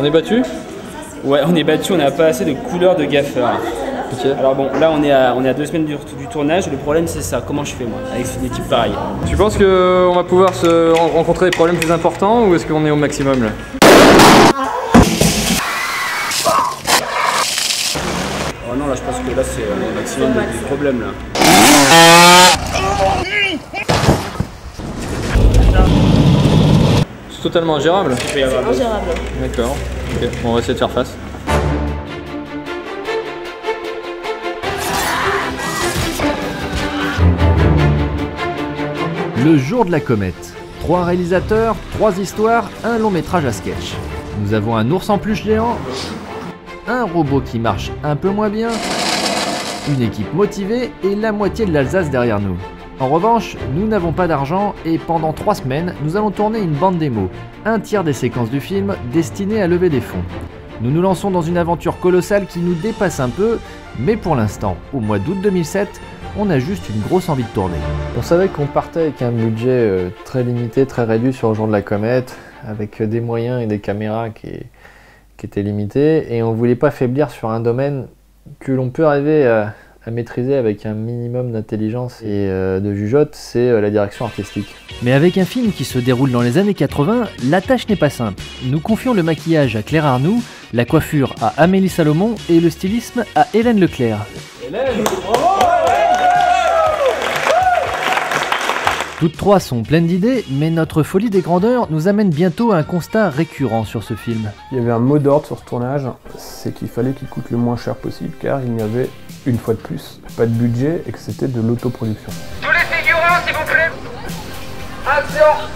On est battu? Ouais, on est battu, on n'a pas assez de couleurs de gaffeur. Okay. Alors bon, là on est à 2 semaines du tournage, le problème c'est ça, comment je fais moi, avec une équipe pareille. Tu penses qu'on va pouvoir se rencontrer des problèmes plus importants ou est-ce qu'on est au maximum là? Oh non, là je pense que là c'est au maximum des problèmes là. C'est totalement ingérable? C'est ingérable. D'accord, ok, bon, on va essayer de faire face. Le jour de la comète. 3 réalisateurs, 3 histoires, un long métrage à sketch. Nous avons un ours en peluche géant, un robot qui marche un peu moins bien, une équipe motivée et la moitié de l'Alsace derrière nous. En revanche, nous n'avons pas d'argent et pendant 3 semaines, nous allons tourner une bande démo, un tiers des séquences du film destinées à lever des fonds. Nous nous lançons dans une aventure colossale qui nous dépasse un peu, mais pour l'instant, au mois d'août 2007, on a juste une grosse envie de tourner. On savait qu'on partait avec un budget très limité, très réduit sur le jour de la comète, avec des moyens et des caméras qui étaient limités, et on ne voulait pas faiblir sur un domaine que l'on peut arriver à maîtriser avec un minimum d'intelligence et de jugeote, c'est la direction artistique. Mais avec un film qui se déroule dans les années 80, la tâche n'est pas simple. Nous confions le maquillage à Claire Arnoux, la coiffure à Amélie Salomon et le stylisme à Hélène Leclerc. Hélène, bravo! Toutes 3 sont pleines d'idées, mais notre folie des grandeurs nous amène bientôt à un constat récurrent sur ce film. Il y avait un mot d'ordre sur ce tournage, c'est qu'il fallait qu'il coûte le moins cher possible, car il n'y avait, une fois de plus, pas de budget et que c'était de l'autoproduction. Tous les figurants, s'il vous plaît. Action!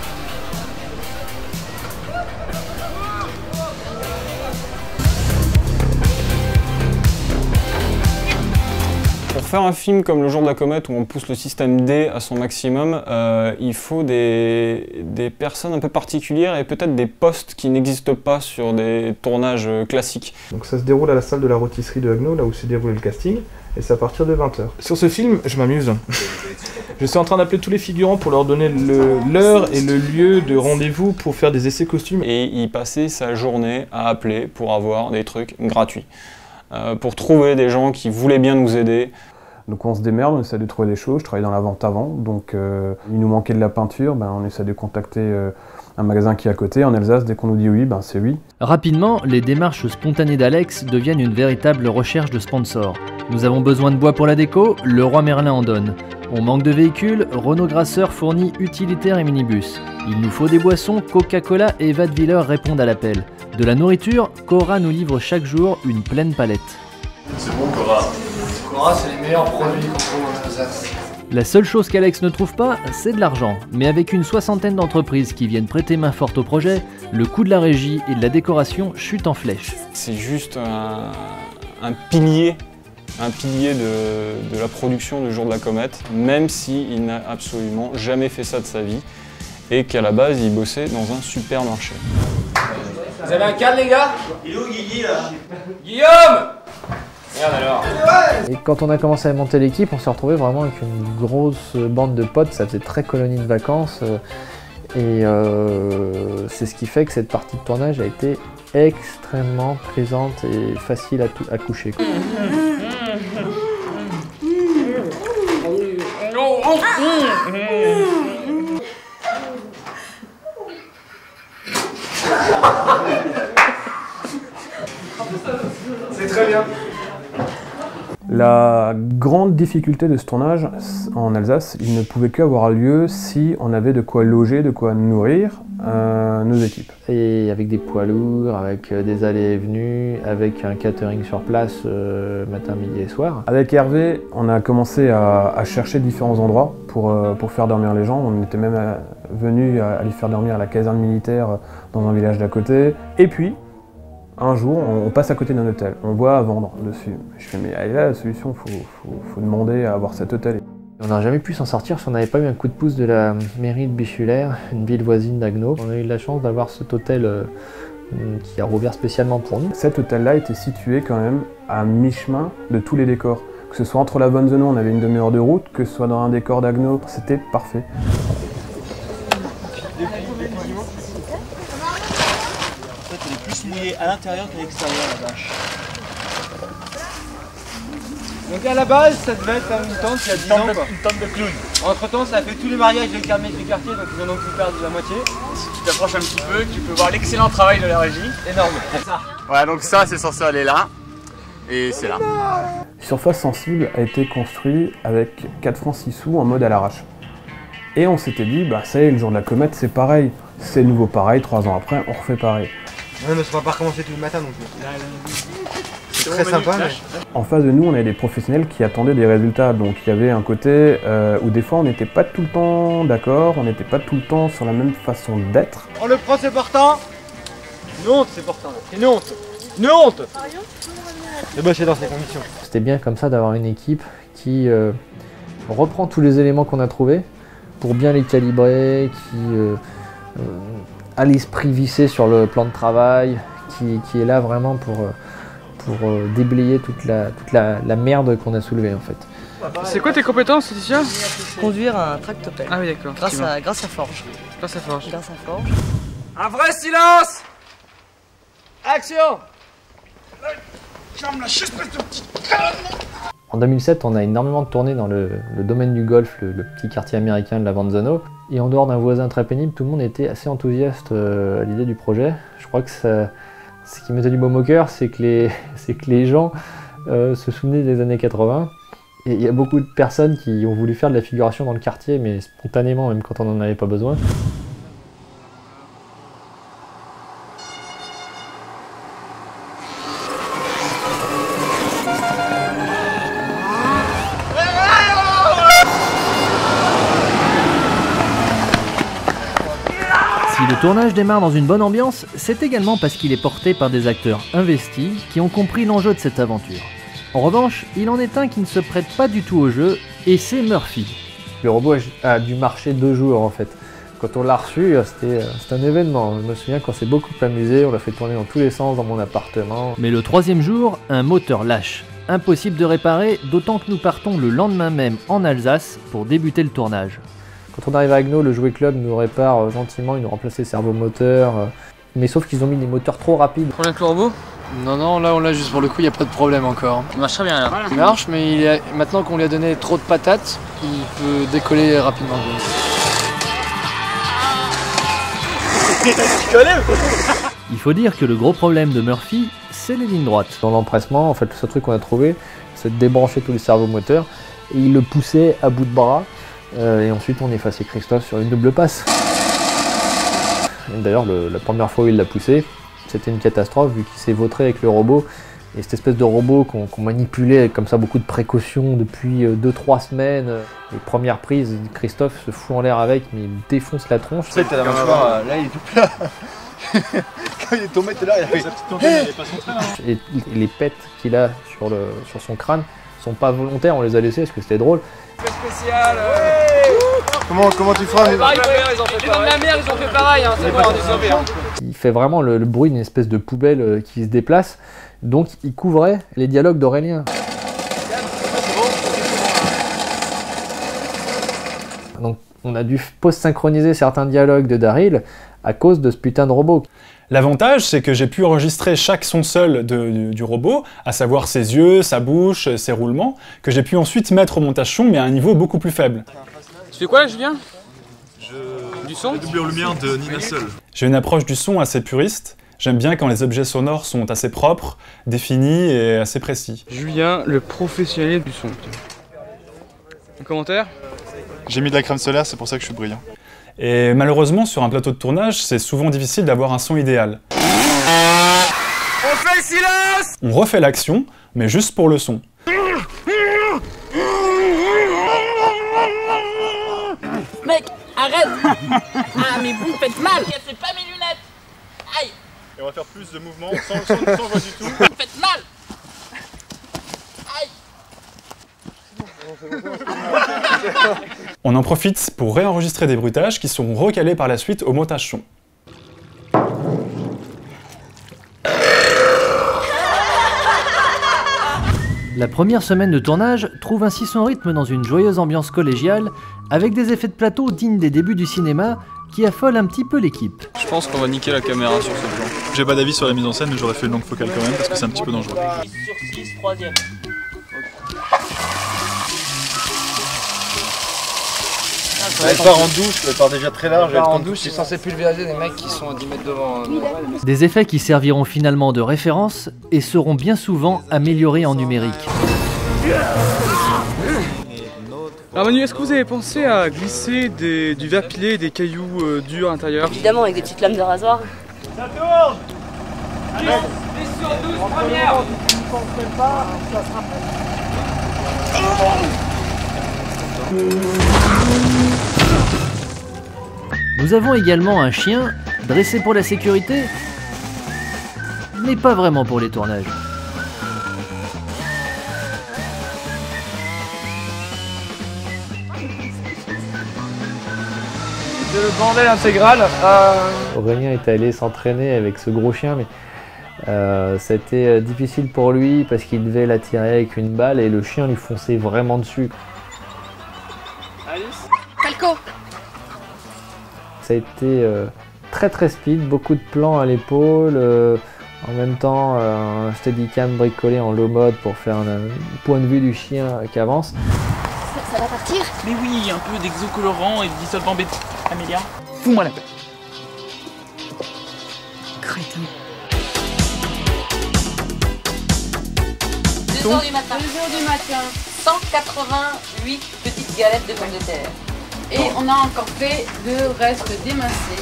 Pour faire un film comme Le Jour de la Comète où on pousse le système D à son maximum, il faut des personnes un peu particulières et peut-être des postes qui n'existent pas sur des tournages classiques. Donc ça se déroule à la salle de la rôtisserie de Haguenau, là où s'est déroulé le casting, et c'est à partir de 20 h. Sur ce film, je m'amuse. Je suis en train d'appeler tous les figurants pour leur donner l'heure et le lieu de rendez-vous pour faire des essais costumes. Et il passait sa journée à appeler pour avoir des trucs gratuits. Pour trouver des gens qui voulaient bien nous aider. Donc on se démerde, on essaie de trouver des choses. Je travaille dans la vente avant, donc il nous manquait de la peinture, on essaie de contacter un magasin qui est à côté. En Alsace, dès qu'on nous dit oui, c'est oui. Rapidement, les démarches spontanées d'Alex deviennent une véritable recherche de sponsors. Nous avons besoin de bois pour la déco, le Roi Merlin en donne. On manque de véhicules, Renault Grasseur fournit utilitaires et minibus. Il nous faut des boissons, Coca-Cola et Wattwiller répondent à l'appel. De la nourriture, Cora nous livre chaque jour une pleine palette. C'est bon Cora. Cora, c'est les meilleurs produits qu'on trouve en Alsace. La seule chose qu'Alex ne trouve pas, c'est de l'argent. Mais avec une 60aine d'entreprises qui viennent prêter main forte au projet, le coût de la régie et de la décoration chute en flèche. C'est juste un pilier de la production du Jour de la Comète, même s'il n'a absolument jamais fait ça de sa vie et qu'à la base il bossait dans un supermarché. Vous avez un cadre les gars? Il est où Guigui là? Guillaume! Merde alors. Et quand on a commencé à monter l'équipe, on s'est retrouvé vraiment avec une grosse bande de potes, ça faisait très colonie de vacances. Et c'est ce qui fait que cette partie de tournage a été extrêmement plaisante et facile à coucher. C'est très bien. La grande difficulté de ce tournage en Alsace, il ne pouvait qu'avoir lieu si on avait de quoi loger, de quoi nourrir nos équipes. Et avec des poids lourds, avec des allées et venues, avec un catering sur place matin, midi et soir. Avec Hervé, on a commencé à chercher différents endroits pour faire dormir les gens. On était même venu à les faire dormir à la caserne militaire dans un village d'à côté. Et puis, un jour, on passe à côté d'un hôtel, on voit à vendre dessus. Je fais, mais elle est là la solution, faut demander à avoir cet hôtel. On n'aurait jamais pu s'en sortir si on n'avait pas eu un coup de pouce de la mairie de Bichulaire, une ville voisine d'Haguenau. On a eu de la chance d'avoir cet hôtel qui a rouvert spécialement pour nous. Cet hôtel-là était situé quand même à mi-chemin de tous les décors. Que ce soit entre la Vonzenau, on avait une demi-heure de route, que ce soit dans un décor d'Haguenau, c'était parfait. il est à l'intérieur qu'à l'extérieur, la bâche. Donc à la base, ça devait être une tente il y a 10 ans. Une tente de clown. Entre temps, ça a fait tous les mariages de quartier, donc ils en ont pu perdre la moitié. Si tu t'approches un petit peu, tu peux voir l'excellent travail de la régie. Énorme. Ça. Voilà, donc ça c'est censé aller là. Et c'est là. Surface Sensible a été construit avec 4 francs 6 sous en mode à l'arrache. Et on s'était dit, bah ça y est, le jour de la comète c'est pareil. C'est nouveau pareil, 3 ans après, on refait pareil. Ouais, mais ça va pas recommencer tout le matin donc. C'est très sympa. Mais... En face de nous, on avait des professionnels qui attendaient des résultats. Donc il y avait un côté où des fois on n'était pas tout le temps d'accord, on n'était pas tout le temps sur la même façon d'être. On le prend, c'est portant. Une honte, c'est portant. Une honte. Une honte. Et bah c'est dans ces conditions. C'était bien comme ça d'avoir une équipe qui reprend tous les éléments qu'on a trouvés pour bien les calibrer, qui a l'esprit vissé sur le plan de travail, qui est là vraiment pour déblayer toute la merde qu'on a soulevée en fait. C'est quoi tes compétences, Laetitia? Conduire un tractopelle. Ah oui, d'accord. Grâce à Forge. Grâce à Forge. Grâce à Forge. Un vrai silence. Action. En 2007, on a énormément tourné dans le domaine du golf, le petit quartier américain de la Vanzano. Et en dehors d'un voisin très pénible, tout le monde était assez enthousiaste à l'idée du projet. Je crois que ce qui mettait du baume au cœur, c'est que les gens se souvenaient des années 80. Et il y a beaucoup de personnes qui ont voulu faire de la figuration dans le quartier, mais spontanément, même quand on n'en avait pas besoin. Si le tournage démarre dans une bonne ambiance, c'est également parce qu'il est porté par des acteurs investis qui ont compris l'enjeu de cette aventure. En revanche, il en est un qui ne se prête pas du tout au jeu, et c'est Murphy. Le robot a dû marcher 2 jours en fait. Quand on l'a reçu, c'était un événement. Je me souviens qu'on s'est beaucoup amusé, on l'a fait tourner dans tous les sens dans mon appartement. Mais le 3e jour, un moteur lâche. Impossible de réparer, d'autant que nous partons le lendemain même en Alsace pour débuter le tournage. Quand on arrive à Agno, le jouet club nous répare gentiment, ils nous remplacent les servomoteurs. Mais sauf qu'ils ont mis des moteurs trop rapides. Problème avec le robot? Non, là on l'a juste pour le coup, il n'y a pas de problème encore. Il marche très bien là. Il marche, mais maintenant qu'on lui a donné trop de patates, il peut décoller rapidement. Il faut dire que le gros problème de Murphy, c'est les lignes droites. Dans l'empressement, en fait, le seul truc qu'on a trouvé, c'est de débrancher tous les servomoteurs. Et il le poussait à bout de bras. Et ensuite, on effaçait Christophe sur une double passe. D'ailleurs, la première fois où il l'a poussé, c'était une catastrophe vu qu'il s'est vautré avec le robot. Et cette espèce de robot qu'on manipulait avec comme ça beaucoup de précautions depuis 2-3 semaines. Les premières prises, Christophe se fout en l'air avec, mais il défonce la tronche. Tu sais, t'as la mâchoire, là il est tout plat. Quand il est tombé tout à l'heure, il a fait... Et les pets qu'il a sur son crâne sont pas volontaires, on les a laissés parce que c'était drôle. Spécial. Comment tu feras La mer, ils ont fait pareil, hein. C'est bon, on est sauvés. Il fait vraiment le bruit d'une espèce de poubelle qui se déplace, donc il couvrait les dialogues d'Aurélien. Donc on a dû post-synchroniser certains dialogues de Daryl à cause de ce putain de robot. L'avantage, c'est que j'ai pu enregistrer chaque son seul du robot, à savoir ses yeux, sa bouche, ses roulements, que j'ai pu ensuite mettre au montage son, mais à un niveau beaucoup plus faible. Tu fais quoi là, Julien? Du son? Double lumière de Nina Seul. J'ai une approche du son assez puriste. J'aime bien quand les objets sonores sont assez propres, définis et assez précis. Julien, le professionnel du son. Un commentaire? J'ai mis de la crème solaire, c'est pour ça que je suis brillant. Et malheureusement, sur un plateau de tournage, c'est souvent difficile d'avoir un son idéal. On fait le silence! On refait l'action, mais juste pour le son. Mec, arrête! Ah, mais vous me faites mal! Cassez pas mes lunettes! Aïe! Et on va faire plus de mouvements sans voix du tout. Vous me faites mal! Aïe! On en profite pour réenregistrer des bruitages qui seront recalés par la suite au montage son. La première semaine de tournage trouve ainsi son rythme dans une joyeuse ambiance collégiale, avec des effets de plateau dignes des débuts du cinéma qui affolent un petit peu l'équipe. Je pense qu'on va niquer la caméra sur ce plan. J'ai pas d'avis sur la mise en scène, mais j'aurais fait une longue focale quand même parce que c'est un petit peu dangereux. 6 sur 6, troisième. Elle part en douce, elle part déjà très large. Elle part en douce, c'est censé pulvériser des mecs qui sont à 10 mètres devant. Des effets qui serviront finalement de référence et seront bien souvent améliorés en numérique. Alors Manu, est-ce que vous avez pensé à glisser du verre pilé et des cailloux durs à l'intérieur? Évidemment, avec des petites lames de rasoir. Ça tourne. 10 sur 12, première. Nous avons également un chien, dressé pour la sécurité, mais pas vraiment pour les tournages. C'est le bordel intégral. Aurélien est allé s'entraîner avec ce gros chien, mais c'était difficile pour lui parce qu'il devait l'attirer avec une balle et le chien lui fonçait vraiment dessus. Alice. Calco. Ça a été très speed, beaucoup de plans à l'épaule, en même temps un steadicam bricolé en low mode pour faire un point de vue du chien qui avance. Ça va partir? Mais oui, un peu d'exocolorant et de dissolvant bêta. Amélia, fous-moi la paix. Crétin. 2 h du matin. 2 h du matin. 188 petites galettes de pommes de terre. Et on a encore fait le reste d'émincé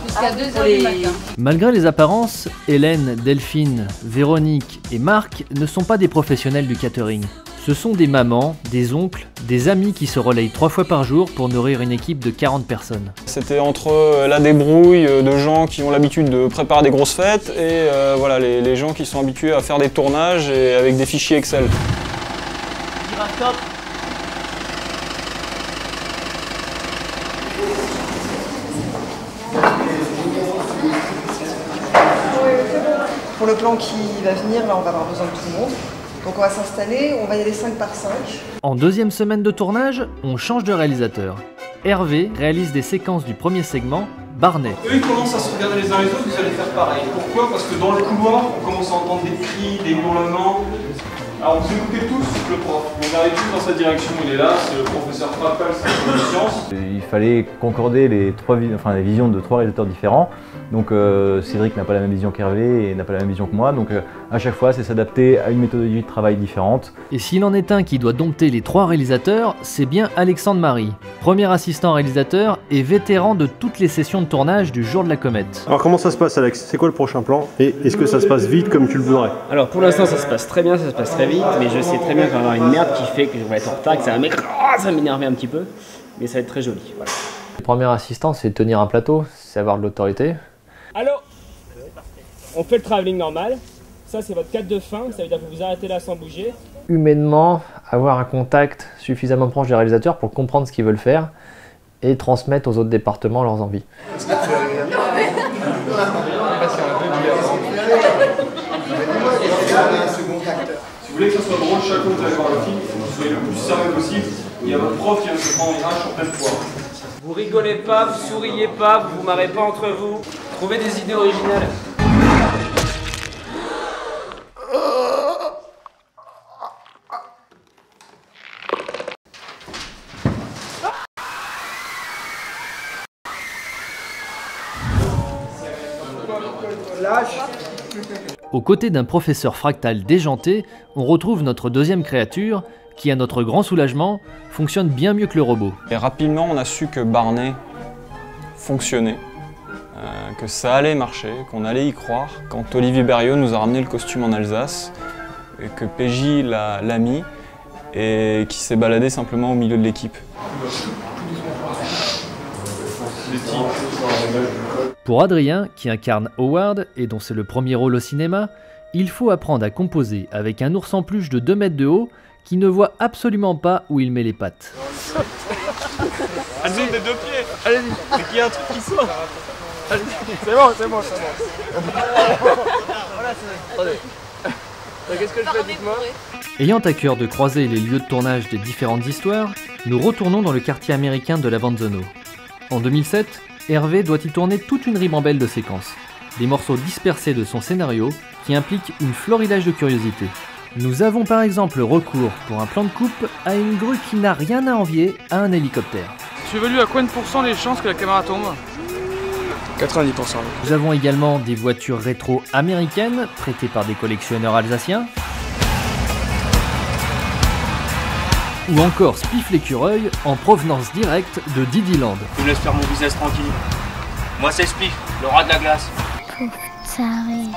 jusqu'à 2 h du matin. Malgré les apparences, Hélène, Delphine, Véronique et Marc ne sont pas des professionnels du catering. Ce sont des mamans, des oncles, des amis qui se relayent 3 fois par jour pour nourrir une équipe de 40 personnes. C'était entre la débrouille de gens qui ont l'habitude de préparer des grosses fêtes et voilà, les gens qui sont habitués à faire des tournages et avec des fichiers Excel. Pour le plan qui va venir, là on va avoir besoin de tout le monde. Donc on va s'installer, on va y aller 5 par 5. En deuxième semaine de tournage, on change de réalisateur. Hervé réalise des séquences du premier segment, Barnet. Eux ils commencent à se regarder les uns les autres, vous allez faire pareil. Pourquoi? Parce que dans le couloir, on commence à entendre des cris, des hurlements. Alors vous écoutez tous le prof, on arrive tous dans sa direction, il est là, c'est le professeur Frappal, c'est la science. Il fallait concorder les visions de 3 réalisateurs différents. Donc Cédric n'a pas la même vision qu'Hervé et n'a pas la même vision que moi, donc à chaque fois c'est s'adapter à une méthodologie de travail différente. Et s'il en est un qui doit dompter les 3 réalisateurs, c'est bien Alexandre Marie, premier assistant réalisateur et vétéran de toutes les sessions de tournage du Jour de la Comète. Alors comment ça se passe Alex? C'est quoi le prochain plan? Et est-ce que ça se passe vite comme tu le voudrais? Alors pour l'instant ça se passe très bien, ça se passe très vite, mais je sais très bien qu'il va y avoir une merde qui fait que je vais être en retard, que ça va m'énerver un petit peu, mais ça va être très joli. Voilà. Le premier assistant, c'est tenir un plateau, c'est avoir de l'autorité. Allô, on fait le travelling normal, ça c'est votre 4 de fin, ça veut dire que vous arrêtez là sans bouger. Humainement, avoir un contact suffisamment proche des réalisateurs pour comprendre ce qu'ils veulent faire et transmettre aux autres départements leurs envies. Si vous voulez que ça soit drôle, chacun vous allez voir le film, il faut que vous soyez le plus sérieux possible. Il y a votre prof qui vient de se prendre une hache en pleine poire. Vous rigolez pas, vous souriez pas, vous vous marrez pas entre vous. Trouvez des idées originales. Aux côtés d'un professeur fractal déjanté, on retrouve notre deuxième créature qui, à notre grand soulagement, fonctionne bien mieux que le robot. Et rapidement, on a su que Barnet fonctionnait, que ça allait marcher, qu'on allait y croire. Quand Olivier Berriot nous a ramené le costume en Alsace, et que PJ l'a mis, et qui s'est baladé simplement au milieu de l'équipe. Pour Adrien, qui incarne Howard et dont c'est le premier rôle au cinéma, il faut apprendre à composer avec un ours en peluche de 2 mètres de haut qui ne voit absolument pas où il met les pattes. Allez-y, des 2 pieds. Allez-y. C'est qu'il y a un truc qui sort. Allez-y. C'est bon, c'est bon, c'est bon. Voilà, c'est... Qu'est-ce que je fais, dites-moi? Ayant à cœur de croiser les lieux de tournage des différentes histoires, nous retournons dans le quartier américain de Lavanzono. En 2007, Hervé doit y tourner toute une ribambelle de séquences. des morceaux dispersés de son scénario qui impliquent une florilège de curiosités. Nous avons par exemple recours pour un plan de coupe à une grue qui n'a rien à envier à un hélicoptère. Tu évalues à combien de pourcents les chances que la caméra tombe? 90%. Nous avons également des voitures rétro américaines prêtées par des collectionneurs alsaciens. Ou encore Spiff l'écureuil en provenance directe de Didiland. Tu me laisses faire mon business tranquille. Moi c'est Spiff, le roi de la glace. Ça arrive.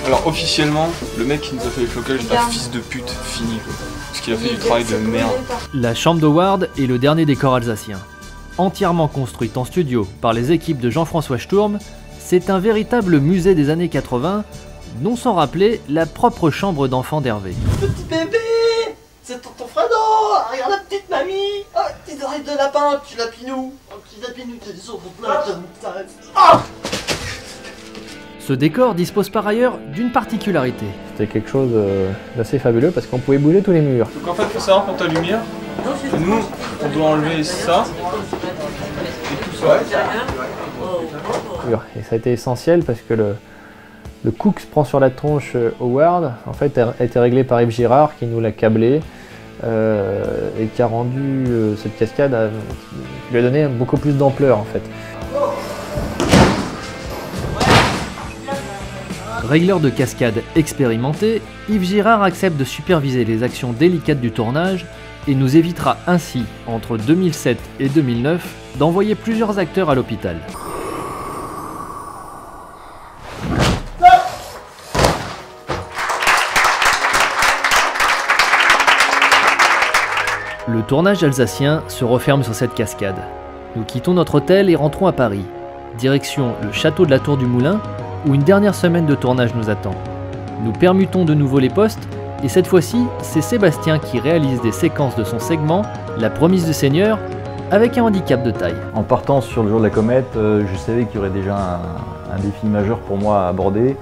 Alors officiellement, le mec qui nous a fait les flocages est un fils de pute fini quoi. Parce qu'il a fait du travail de merde. La chambre d'Howard est le dernier décor alsacien. Entièrement construite en studio par les équipes de Jean-François Sturm, c'est un véritable musée des années 80, non sans rappeler la propre chambre d'enfant d'Hervé. Petit bébé, c'est ton Fredo. Regarde la petite mamie. Oh, petite oreille de lapin, petit lapinou. Oh, petit lapinou, t'as des autres plates. Ah! Ce décor dispose par ailleurs d'une particularité. C'était quelque chose d'assez fabuleux parce qu'on pouvait bouger tous les murs. Donc en fait, il faut savoir pour ta lumière, nous, on doit enlever ça et tout ça. Et ça a été essentiel parce que le coup que se prend sur la tronche Howard, en fait, a été réglé par Yves Girard qui nous l'a câblé et qui a rendu cette cascade, qui lui a donné beaucoup plus d'ampleur en fait. Régleur de cascade expérimenté, Yves Girard accepte de superviser les actions délicates du tournage et nous évitera ainsi, entre 2007 et 2009, d'envoyer plusieurs acteurs à l'hôpital. Le tournage alsacien se referme sur cette cascade. Nous quittons notre hôtel et rentrons à Paris. Direction le château de la Tour du Moulin, où une dernière semaine de tournage nous attend. Nous permutons de nouveau les postes, et cette fois-ci, c'est Sébastien qui réalise des séquences de son segment, La Promise du Seigneur, avec un handicap de taille. En partant sur le jour de la comète, je savais qu'il y aurait déjà un défi majeur pour moi à aborder.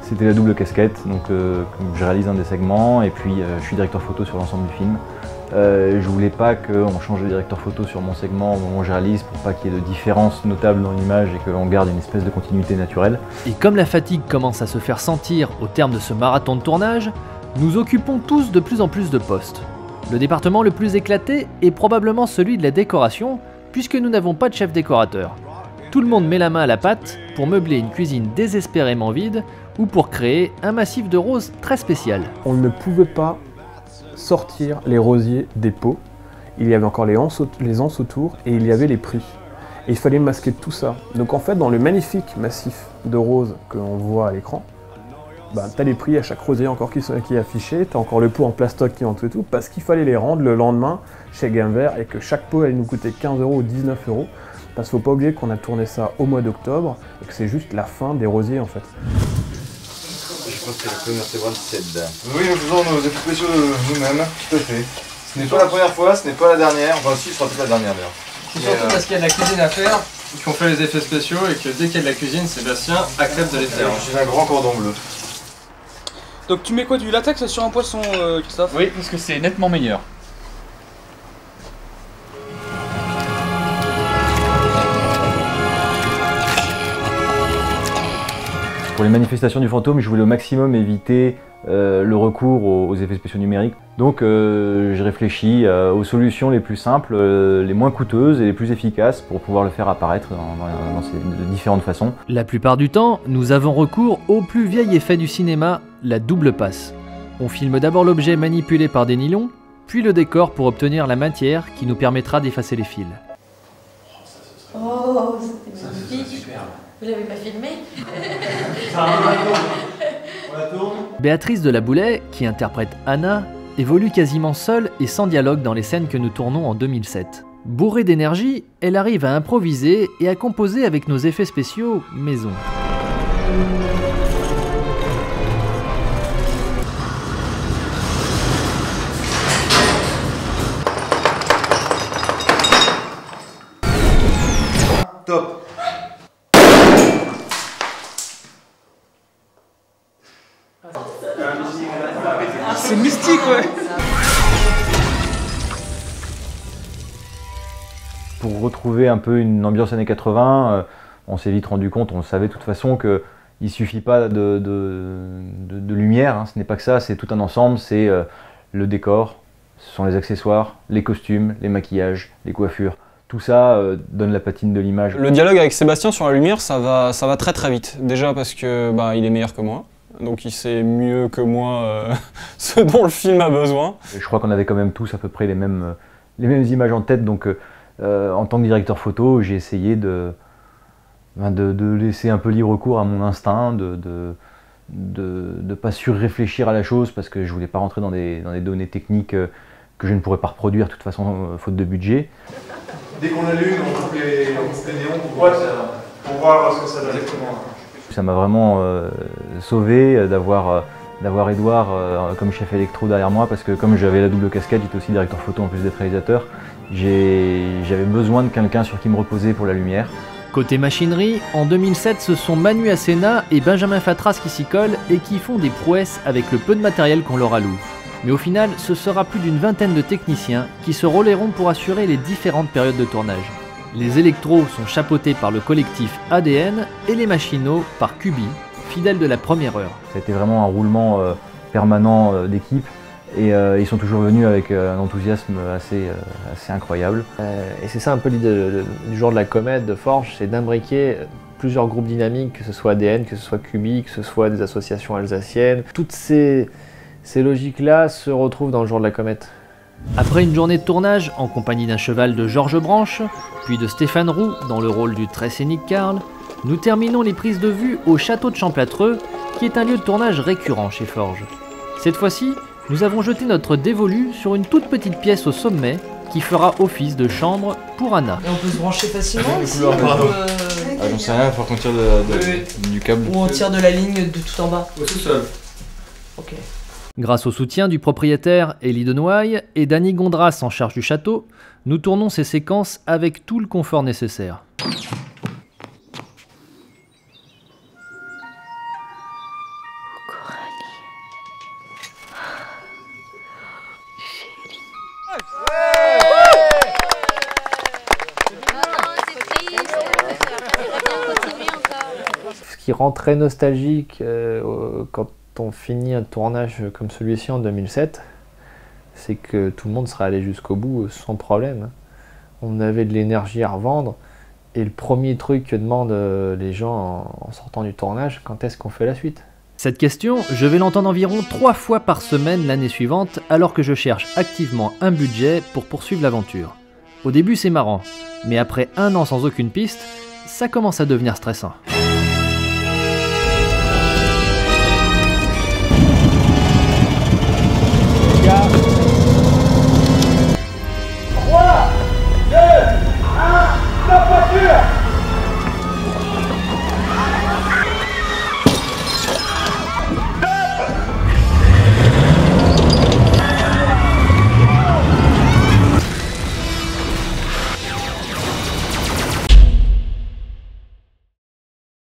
C'était la double casquette, donc je réalise un des segments, et puis je suis directeur photo sur l'ensemble du film. Je voulais pas qu'on change de directeur photo sur mon segment au moment où je réalise pour pas qu'il y ait de différence notable dans l'image et qu'on garde une espèce de continuité naturelle. Et comme la fatigue commence à se faire sentir au terme de ce marathon de tournage, nous occupons tous de plus en plus de postes. Le département le plus éclaté est probablement celui de la décoration, puisque nous n'avons pas de chef décorateur. Tout le monde met la main à la pâte pour meubler une cuisine désespérément vide ou pour créer un massif de roses très spécial. On ne pouvait pas sortir les rosiers des pots, il y avait encore les anses autour et il y avait les prix. Et il fallait masquer tout ça. Donc en fait, dans le magnifique massif de roses que l'on voit à l'écran, tu as les prix à chaque rosier encore qui est affiché, tu as encore le pot en plastoc qui est en tout et tout, parce qu'il fallait les rendre le lendemain chez Gainvert et que chaque pot allait nous coûter 15 € ou 19 €. Parce qu'il ne faut pas oublier qu'on a tourné ça au mois d'octobre et que c'est juste la fin des rosiers en fait. Je pense que la colonne vertébrale cède. Oui, nous faisons nos effets spéciaux nous-mêmes, tout à fait. Ce n'est pas la première fois, ce n'est pas la dernière, enfin si, ce sera peut-être la dernière d'ailleurs. C'est surtout parce qu'il y a de la cuisine à faire qu'on fait les effets spéciaux et que dès qu'il y a de la cuisine, Sébastien accepte de les faire. J'ai un grand cordon bleu. Donc tu mets quoi, du latex sur un poisson, Christophe? Oui, parce que c'est nettement meilleur. Pour les manifestations du fantôme, je voulais au maximum éviter le recours aux effets spéciaux numériques. Donc j'ai réfléchi aux solutions les plus simples, les moins coûteuses et les plus efficaces pour pouvoir le faire apparaître dans ces différentes façons. La plupart du temps, nous avons recours au plus vieil effet du cinéma, la double passe. On filme d'abord l'objet manipulé par des nylons, puis le décor pour obtenir la matière qui nous permettra d'effacer les fils. Oh, c'était magnifique. Vous l'avez pas filmé? Béatrice de la Boulay, qui interprète Anna, évolue quasiment seule et sans dialogue dans les scènes que nous tournons en 2007. Bourrée d'énergie, elle arrive à improviser et à composer avec nos effets spéciaux maison. Top. musique, ouais. Pour retrouver un peu une ambiance années 80, on s'est vite rendu compte, on savait de toute façon qu'il ne suffit pas de lumière, hein, ce n'est pas que ça, c'est tout un ensemble, c'est le décor, ce sont les accessoires, les costumes, les maquillages, les coiffures. Tout ça donne la patine de l'image. Le dialogue avec Sébastien sur la lumière, ça va très très vite. Déjà parce que il est meilleur que moi, donc il sait mieux que moi ce dont le film a besoin. Et je crois qu'on avait quand même tous à peu près les mêmes images en tête, donc en tant que directeur photo, j'ai essayé de laisser un peu libre cours à mon instinct, de pas surréfléchir à la chose parce que je voulais pas rentrer dans des données techniques que je ne pourrais pas reproduire de toute façon faute de budget. Dès qu'on allume, on coupe les néons pour voir ce que ça donne. Ça m'a vraiment sauvé d'avoir Edouard comme chef électro derrière moi parce que comme j'avais la double casquette, j'étais aussi directeur photo en plus d'être réalisateur. J'avais besoin de quelqu'un sur qui me reposer pour la lumière. Côté machinerie, en 2007, ce sont Manu Asena et Benjamin Fatras qui s'y collent et qui font des prouesses avec le peu de matériel qu'on leur alloue. Mais au final, ce sera plus d'une vingtaine de techniciens qui se relaieront pour assurer les différentes périodes de tournage. Les électros sont chapeautés par le collectif ADN et les machinaux par Cubi, fidèles de la première heure. Ça a été vraiment un roulement permanent d'équipe. Et ils sont toujours venus avec un enthousiasme assez incroyable. Et c'est ça un peu l'idée du jour de la comète de Forge, c'est d'imbriquer plusieurs groupes dynamiques, que ce soit ADN, que ce soit Cubi, que ce soit des associations alsaciennes. Toutes ces logiques-là se retrouvent dans le jour de la comète. Après une journée de tournage en compagnie d'un cheval de Georges Branche, puis de Stéphane Roux dans le rôle du très scénique Karl, nous terminons les prises de vue au château de Champlâtreux, qui est un lieu de tournage récurrent chez Forge. Cette fois-ci, nous avons jeté notre dévolu sur une toute petite pièce au sommet qui fera office de chambre pour Anna. Et on peut se brancher facilement ici J'en sais rien, il faut qu'on tire du câble. Ou on tire de la ligne de tout en bas. Au sous-sol. Ok. Grâce au soutien du propriétaire Élie Denouaille et d'Annie Gondras en charge du château, nous tournons ces séquences avec tout le confort nécessaire. Ce qui rend très nostalgique quand on finit un tournage comme celui-ci en 2007, c'est que tout le monde serait allé jusqu'au bout sans problème. On avait de l'énergie à revendre et le premier truc que demandent les gens en sortant du tournage, quand est-ce qu'on fait la suite? Cette question, je vais l'entendre environ 3 fois par semaine l'année suivante alors que je cherche activement un budget pour poursuivre l'aventure. Au début c'est marrant, mais après 1 an sans aucune piste, ça commence à devenir stressant.